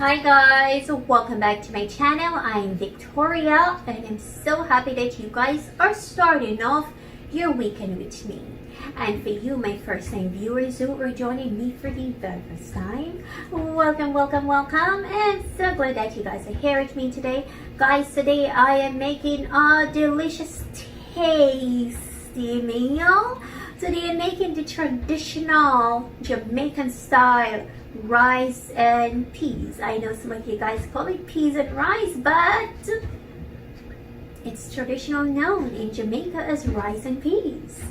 Hi guys, welcome back to my channel. I'm Victoria and I'm so happy that you guys are starting off your weekend with me. And for you, my first time viewers who are joining me for the very first time, welcome. And so glad that you guys are here with me today. Guys, today I am making a delicious, tasty meal. Today I'm making the traditional Jamaican style rice and peas. I know some of you guys call it peas and rice, but it's traditional known in Jamaica as rice and peas.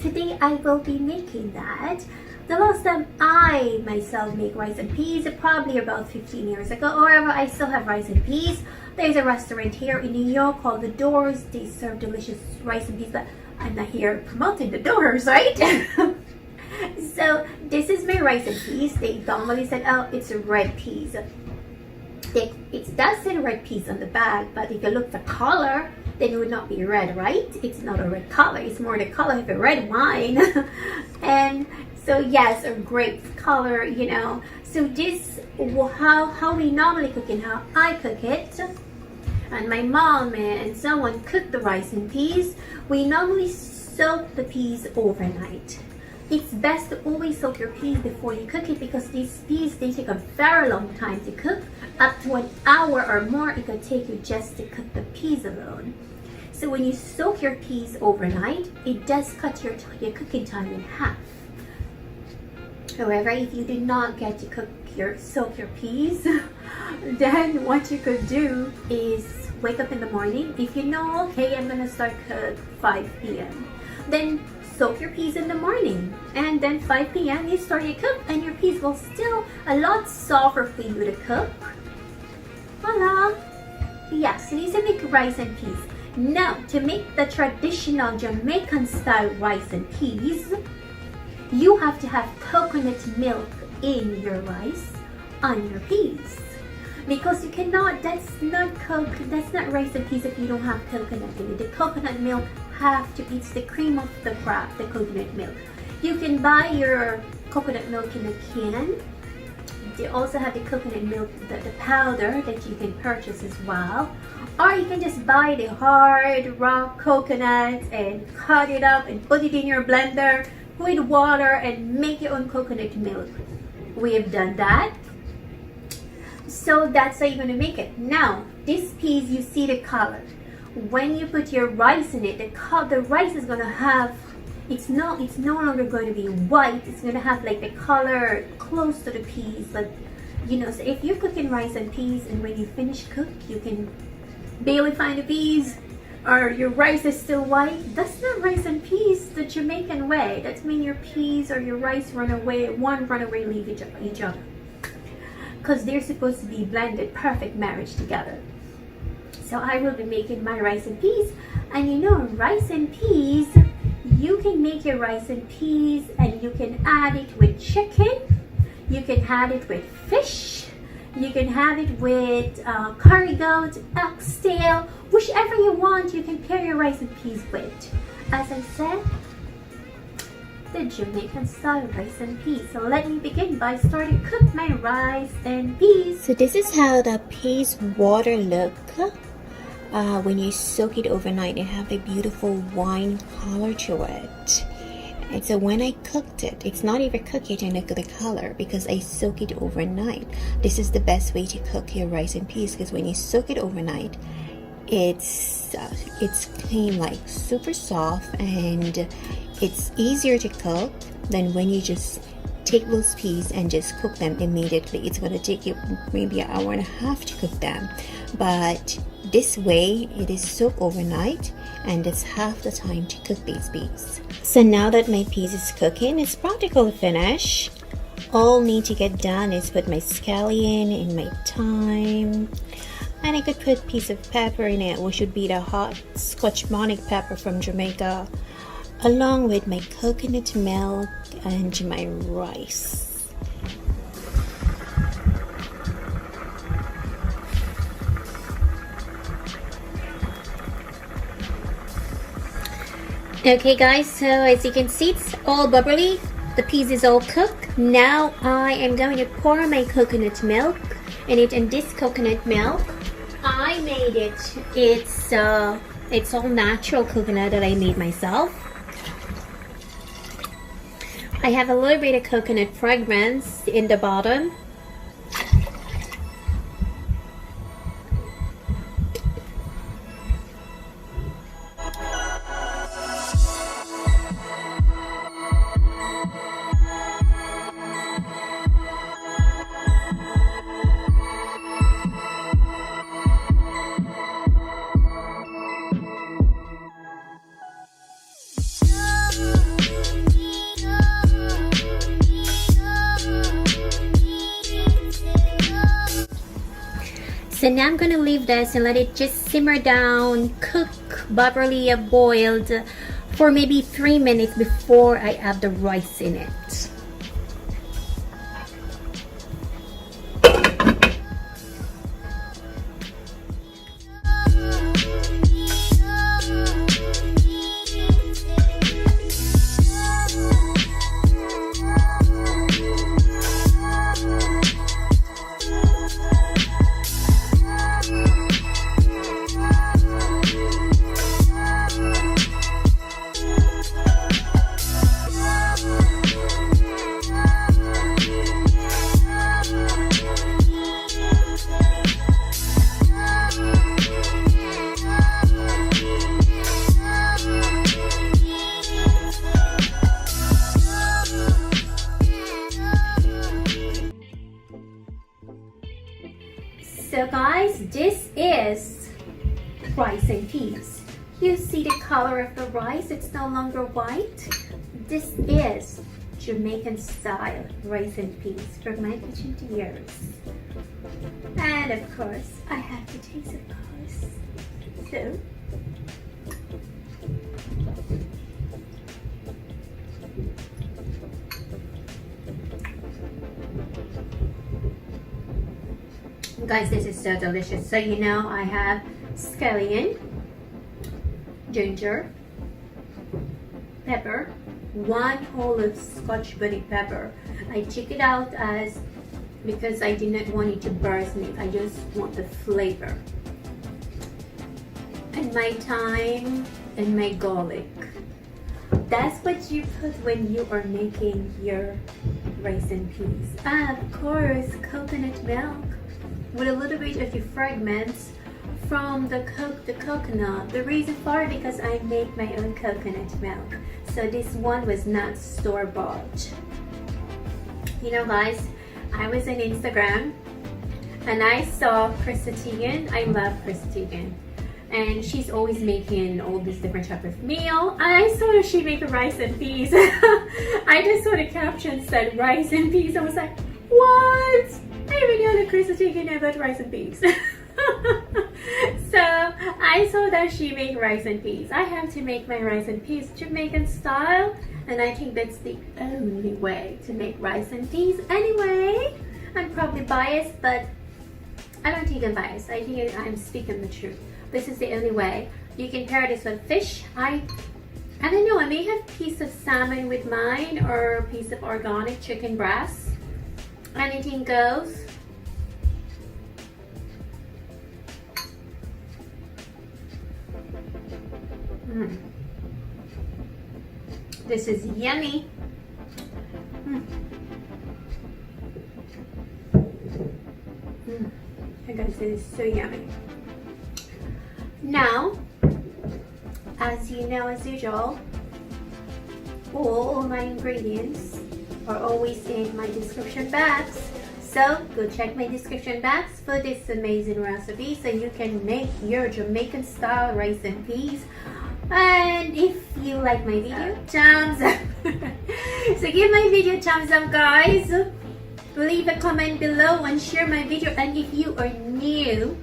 Today I will be making that. The last time I myself make rice and peas, probably about 15 years ago. However, I still have rice and peas. There's a restaurant here in New York called The Doors. They serve delicious rice and peas, but I'm not here promoting The Doors, right? So this is my rice and peas. They normally said, oh, it's red peas. It does say red peas on the bag, but if you look for color, then it would not be red, right? It's not a red color. It's more the color of a red wine. And so yes, a grape color, you know. So this, how we normally cook and how I cook it, and my mom and someone cook the rice and peas. We normally soak the peas overnight. It's best to always soak your peas before you cook it because these peas, they take a very long time to cook. Up to an hour or more it could take you just to cook the peas alone. So when you soak your peas overnight, it does cut your cooking time in half. However, if you did not get to soak your peas, then what you could do is wake up in the morning. If you know, okay, I'm gonna start cook 5 p.m. then soak your peas in the morning, and then 5 p.m. you start your cook, and your peas will still a lot softer for you to cook. Voila! Yes, so these are the rice and peas. Now, to make the traditional Jamaican style rice and peas, you have to have coconut milk in your rice on your peas. Because you cannot, that's not rice and peas if you don't have coconut in it. The coconut milk it's the cream of the crop, the coconut milk. You can buy your coconut milk in a can. They also have the coconut milk, the powder that you can purchase as well. Or you can just buy the hard, raw coconut and cut it up and put it in your blender with water and make your own coconut milk. We have done that. So that's how you're going to make it. Now, this peas, you see the color. When you put your rice in it, the rice is going to have, it's no longer going to be white. It's going to have like the color close to the peas. But, you know, so if you're cooking rice and peas and when you finish cook, you can barely find the peas or your rice is still white, that's not rice and peas the Jamaican way. That means your peas or your rice run away, leave each other. Because they're supposed to be blended, perfect marriage together. So I will be making my rice and peas. And you know, rice and peas, you can make your rice and peas and you can add it with chicken. You can add it with fish. You can have it with curry goat, oxtail, whichever you want, you can pair your rice and peas with. As I said, the Jamaican style rice and peas. So let me begin by starting to cook my rice and peas. So this is how the peas water look when you soak it overnight. It have a beautiful wine color to it. And so when I cooked it, it's not even cook it and look at the color because I soak it overnight. This is the best way to cook your rice and peas because when you soak it overnight, it's clean, like super soft, and it's easier to cook than when you just take those peas and just cook them immediately. It's going to take you maybe an hour and a half to cook them, but this way it is soaked overnight and it's half the time to cook these peas. So now that my peas is cooking, it's practically finished. All need to get done is put my scallion in my thyme, and I could put a piece of pepper in it, which would be the hot Scotch bonnet pepper from Jamaica, along with my coconut milk and my rice. Okay guys, so as you can see, it's all bubbly. The peas is all cooked. Now I am going to pour my coconut milk in it. And this coconut milk, I made it. It's all natural coconut that I made myself. I have a little bit of coconut fragrance in the bottom. So now I'm gonna leave this and let it just simmer down, cook, bubbly, boiled for maybe 3 minutes before I add the rice in it. So guys, this is rice and peas. You see the color of the rice, it's no longer white. This is Jamaican style rice and peas from my kitchen to yours. And of course, I have to taste it, guys. So, guys, this is so delicious. So you know I have scallion, ginger, pepper, 1 whole of Scotch bonnet pepper. I took it out because I did not want it to burst me. I just want the flavor. And my thyme and my garlic. That's what you put when you are making your rice and peas. And of course, coconut milk with a little bit of the fragments from the coconut. The reason for it, because I make my own coconut milk. So this one was not store-bought. You know guys, I was on Instagram and I saw Krista Teigen. I love Krista Teigen. And she's always making all these different type of meal. I saw she make rice and peas. I just saw the caption said rice and peas. I was like, what? I even know that Krista Teigen about rice and peas. So I saw that she made rice and peas. I have to make my rice and peas Jamaican style, and I think that's the only way to make rice and peas. Anyway, I'm probably biased, but I don't think I'm biased. I think I'm speaking the truth. This is the only way. You can pair this with fish. I don't know, I may have a piece of salmon with mine or a piece of organic chicken breast. Anything goes. This is yummy. Hey guys, this is so yummy. Now, as you know, as usual, all my ingredients are always in my description box. So go check my description box for this amazing recipe so you can make your Jamaican style rice and peas. And if you like my video, thumbs up. So give my video thumbs up, guys. Leave a comment below and share my video. And if you are new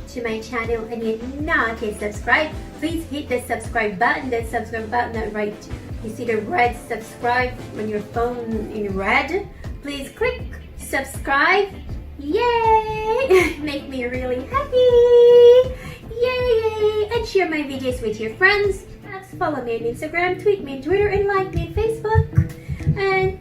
to my channel and you're not yet subscribed, please hit the subscribe button. That subscribe button right, you see the red subscribe on your phone in red. Please click subscribe. Yay! Make me really happy. Yay! And share my videos with your friends. Follow me on Instagram, tweet me on Twitter, and like me on Facebook. And